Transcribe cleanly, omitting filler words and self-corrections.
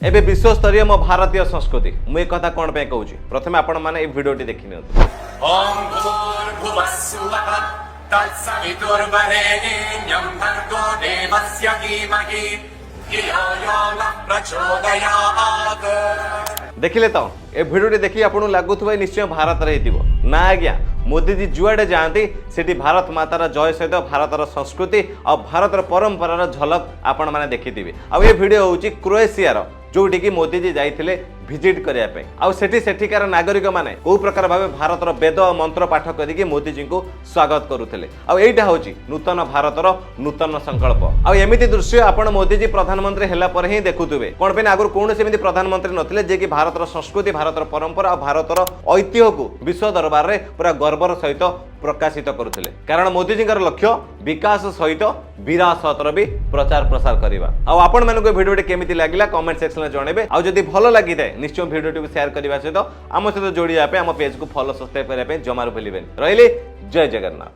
एबे विश्व स्तरीय मो भारतीय संस्कृति मुझे कथा कौन पे कहूँ प्रथम आपण मैंने भिडियोटी देखी नियंतु। ओम भूर्भुवः स्वः तत्सवितुर्वरेण्यं भर्गो देवस्य धीमहि धियो यो नः प्रचोदयात्। देखिले तो ए भिडियोटी देखी आपको लगुवा निश्चय भारत रही ना आज्ञा मोदी जी जुआडे जाती सेठी भारत मातार जय सहित भारतर संस्कृति और भारतर परंपरार झलक आपण मैंने देखी आ ये भिडियो हूँ क्रोएशिया जोटी की मोदी जी जाइए भिजिट करने सेठिकार नागरिक माने कौ प्रकार भाव भारतर वेद और मंत्र पाठ करके मोदी जी को स्वागत करुले आईटा हूँ नूतन भारतर नूतन संकल्प आमती दृश्य आप मोदी जी प्रधानमंत्री है ही देखुवे कौन पे आगुरी कौन से प्रधानमंत्री नथिले जे कि भारतर संस्कृति भारतर परंपरा और भारतर ऐतिह्य को विश्व दरबार में पूरा गर्वर सहित प्रकाशित करुले कारण मोदी जी लक्ष्य विकास सहित विरासतर भी प्रचार प्रसार करवा आपण मानक भिडियोटी केमिति लागला कमेंट सेक्शन में जनइबे आ जदि भल लगी थाए निश्चय भिडियोटी को शेयर करने सहित आम सहित जोड़िया आम पेज को फॉलो सब्सक्राइब करने जमार भूलिबेन रहिले जय जगन्नाथ।